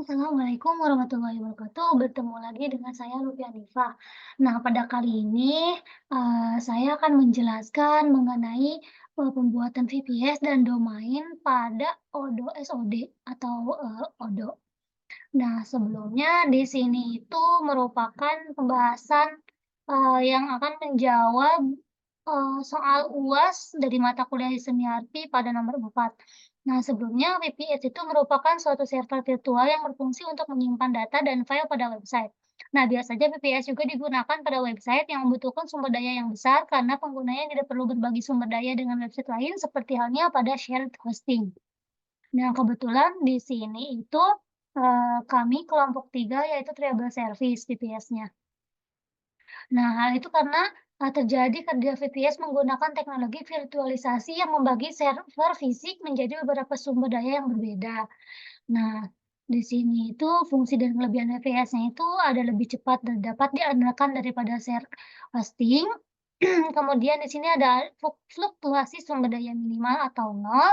Assalamualaikum warahmatullahi wabarakatuh. Bertemu lagi dengan saya Lutfi Hanifah. Nah, pada kali ini saya akan menjelaskan mengenai pembuatan VPS dan domain pada Odo SOD atau Odo. Nah, sebelumnya di sini itu merupakan pembahasan yang akan menjawab soal UAS dari mata kuliah Semiarti pada nomor 4. Nah, sebelumnya VPS itu merupakan suatu server virtual yang berfungsi untuk menyimpan data dan file pada website. Nah, biasanya VPS juga digunakan pada website yang membutuhkan sumber daya yang besar karena penggunanya tidak perlu berbagi sumber daya dengan website lain seperti halnya pada shared hosting. Nah, kebetulan di sini itu, kami kelompok 3 yaitu Treble Service VPS-nya. Nah, hal itu karena, terjadi kerja VPS menggunakan teknologi virtualisasi yang membagi server fisik menjadi beberapa sumber daya yang berbeda. Nah, di sini itu fungsi dan kelebihan VPS-nya itu ada lebih cepat dan dapat diandalkan daripada hosting. Kemudian di sini ada fluktuasi sumber daya minimal atau nol,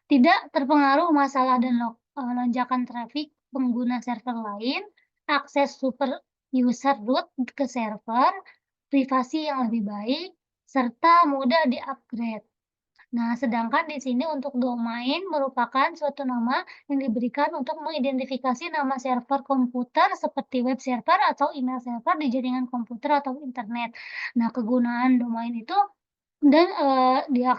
tidak terpengaruh masalah dan lonjakan trafik pengguna server lain, akses super user root ke server, privasi yang lebih baik, serta mudah di-upgrade. Nah, sedangkan di sini untuk domain merupakan suatu nama yang diberikan untuk mengidentifikasi nama server komputer seperti web server atau email server di jaringan komputer atau internet. Nah, kegunaan domain itu dan,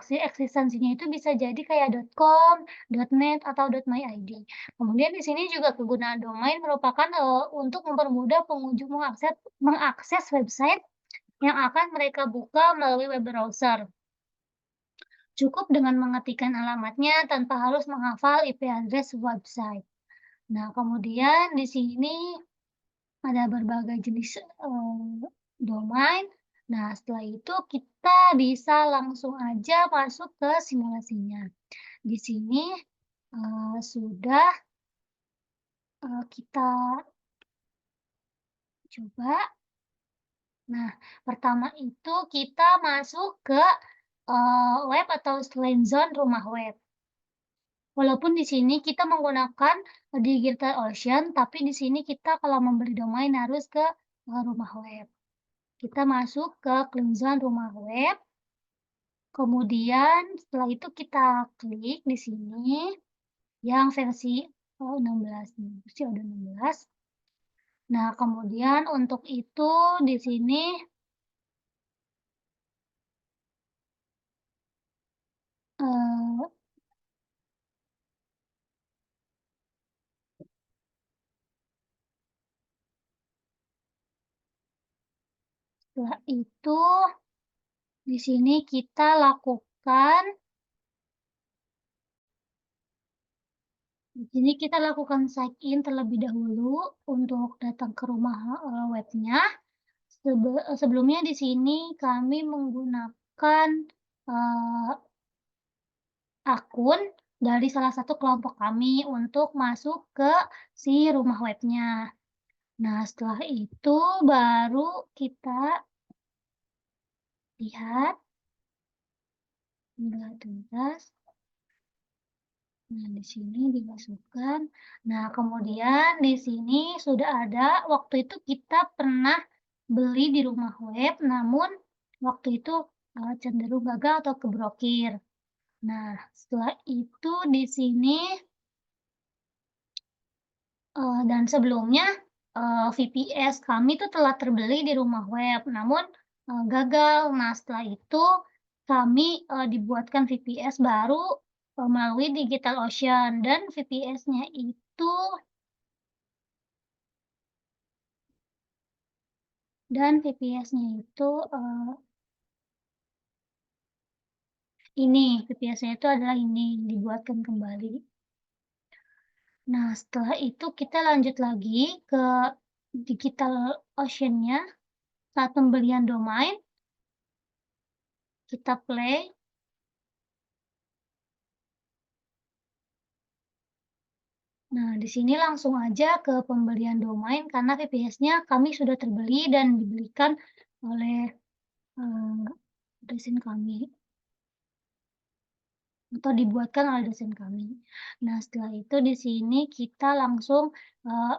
eksistensinya itu bisa jadi kayak .com, .net, atau .my.id. Kemudian di sini juga kegunaan domain merupakan, untuk mempermudah pengunjung mengakses website yang akan mereka buka melalui web browser. Cukup dengan mengetikkan alamatnya tanpa harus menghafal IP address website. Nah, kemudian di sini ada berbagai jenis, domain. Nah, setelah itu kita bisa langsung aja masuk ke simulasinya. Di sini, sudah, kita coba. Nah, pertama itu kita masuk ke, web atau selain zone rumah web. Walaupun di sini kita menggunakan DigitalOcean, tapi di sini kita kalau membeli domain harus ke, rumah web. Kita masuk ke clean zone rumah web, kemudian setelah itu kita klik di sini yang versi, 16 nih, versi udah 16. Nah, kemudian untuk itu di sini, eee, setelah itu di sini kita lakukan Di sini kita lakukan sign in terlebih dahulu untuk datang ke rumah, webnya. Sebelumnya di sini kami menggunakan, eee, akun dari salah satu kelompok kami untuk masuk ke si rumah webnya. Nah, setelah itu baru kita lihat, tinggal tuntas. Nah, di sini dimasukkan. Nah, kemudian di sini sudah ada, waktu itu kita pernah beli di rumah web, namun waktu itu, cenderung gagal atau keblokir. Nah, setelah itu di sini, dan sebelumnya, VPS kami tuh telah terbeli di rumah web, namun, gagal. Nah, setelah itu kami, dibuatkan VPS baru, melalui DigitalOcean dan VPS-nya itu ini, VPS-nya itu adalah ini, dibuatkan kembali. Nah, setelah itu kita lanjut lagi ke DigitalOcean-nya, saat pembelian domain, kita play. Nah, di sini langsung aja ke pembelian domain karena VPS-nya kami sudah terbeli dan dibelikan oleh, dosen kami. atau dibuatkan oleh dosen kami. Nah, setelah itu di sini kita langsung,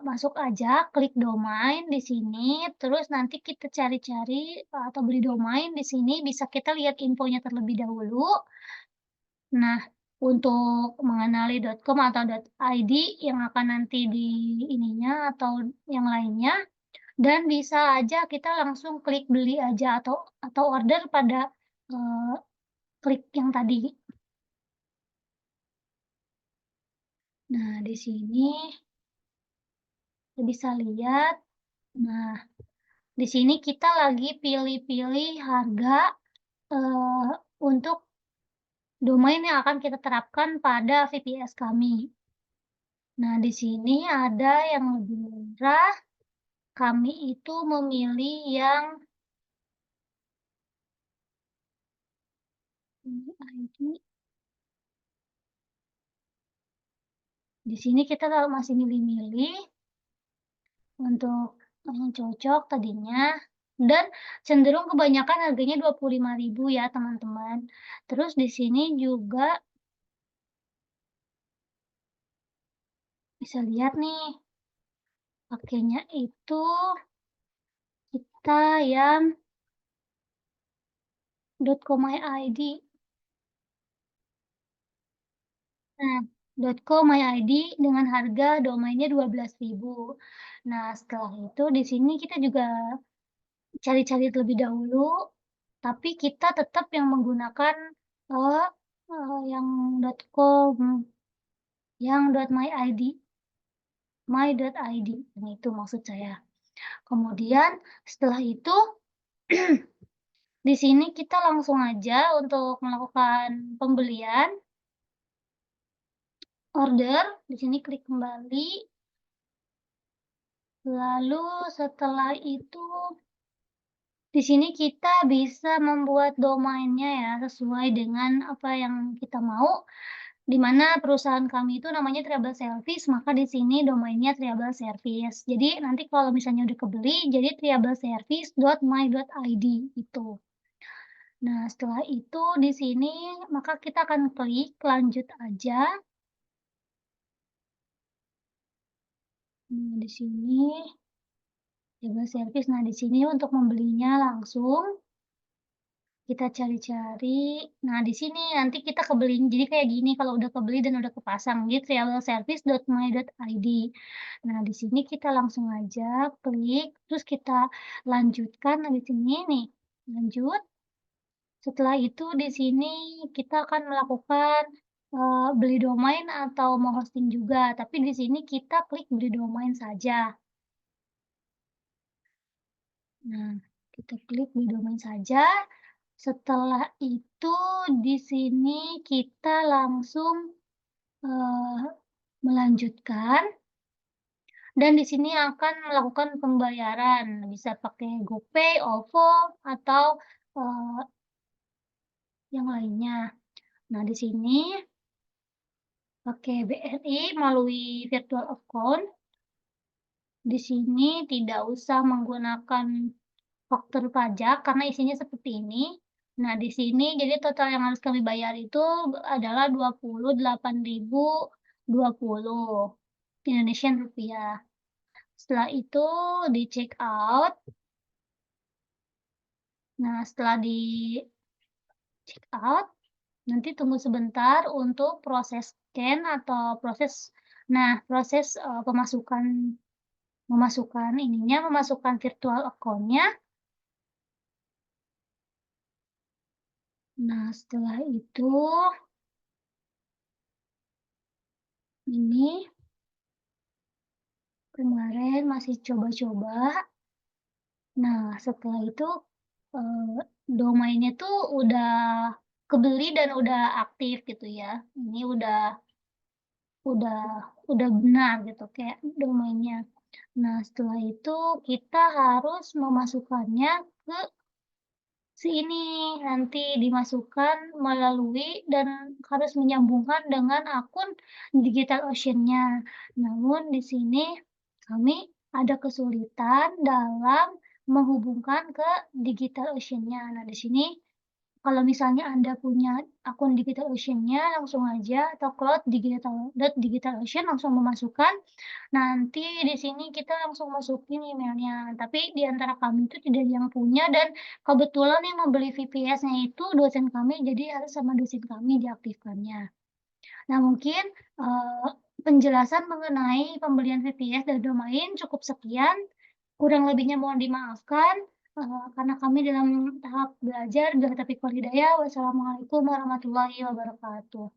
masuk aja, klik domain di sini, terus nanti kita cari-cari, atau beli domain di sini bisa kita lihat infonya terlebih dahulu. Nah, untuk mengenali .com atau .id yang akan nanti di ininya atau yang lainnya, dan bisa aja kita langsung klik beli aja atau order pada, eee, klik yang tadi. Nah, di sini bisa lihat, nah, di sini kita lagi pilih-pilih harga, eee, untuk domain yang akan kita terapkan pada VPS kami. Nah, di sini ada yang lebih murah, kami itu memilih yang ini ID, di sini kita kalau masih milih-milih untuk yang cocok tadinya, dan cenderung kebanyakan harganya 25.000 ya, teman-teman. Terus di sini juga bisa lihat nih, pakainya itu kita yang .co.my.id. Nah, .co.my.id dengan harga domainnya 12.000. Nah, setelah itu di sini kita juga cari-cari terlebih dahulu, tapi kita tetap yang menggunakan, eee yang .com, yang .my.id, my.id, nah itu maksud saya. Kemudian setelah itu di sini kita langsung aja untuk melakukan pembelian, order, di sini klik kembali, lalu setelah itu di sini kita bisa membuat domainnya ya, sesuai dengan apa yang kita mau, di mana perusahaan kami itu namanya Treble Service, maka di sini domainnya Treble Service. Jadi nanti kalau misalnya udah kebeli, jadi treableservice.my.id itu. Nah, setelah itu di sini maka kita akan klik lanjut aja. Di sini Treble Service. Nah, di sini untuk membelinya langsung kita cari-cari. Nah, di sini nanti kita kebeli jadi kayak gini kalau udah kebeli dan udah kepasang di travelservice.my.id. Nah, di sini kita langsung aja klik, terus kita lanjutkan. Nah, di sini nih, lanjut. Setelah itu di sini kita akan melakukan, beli domain atau mau hosting juga, tapi di sini kita klik beli domain saja. Nah, kita klik beli domain saja. Setelah itu di sini kita langsung, eee, melanjutkan dan di sini akan melakukan pembayaran, bisa pakai GoPay, OVO, atau, eee, yang lainnya. Nah, di sini pakai BRI melalui virtual account, di sini tidak usah menggunakan faktur pajak karena isinya seperti ini. Nah, di sini jadi total yang harus kami bayar itu adalah 28.020 Indonesian rupiah. Setelah itu di check out. Nah, setelah di check out, nanti tunggu sebentar untuk proses scan atau proses, memasukkan virtual account-nya. Nah, setelah itu ini kemarin masih coba-coba. Nah, setelah itu, domainnya tuh udah kebeli dan udah aktif gitu ya. Ini udah udah benar gitu kayak domainnya. Nah, setelah itu kita harus memasukkannya ke si ini, nanti dimasukkan melalui dan harus menyambungkan dengan akun DigitalOcean-nya. Namun di sini kami ada kesulitan dalam menghubungkan ke DigitalOcean-nya. Nah, di sini Kalau misalnya Anda punya akun DigitalOcean-nya, langsung aja atau cloud.digitalocean langsung memasukkan, nanti di sini kita langsung masukin emailnya. Tapi di antara kami itu tidak ada yang punya dan kebetulan yang membeli VPS-nya itu dosen kami, jadi harus sama dosen kami diaktifkannya. Nah mungkin, penjelasan mengenai pembelian VPS dan domain cukup sekian, kurang lebihnya mohon dimaafkan, karena kami dalam tahap belajar. Billahi taufiq wal hidayah. Wassalamualaikum warahmatullahi wabarakatuh.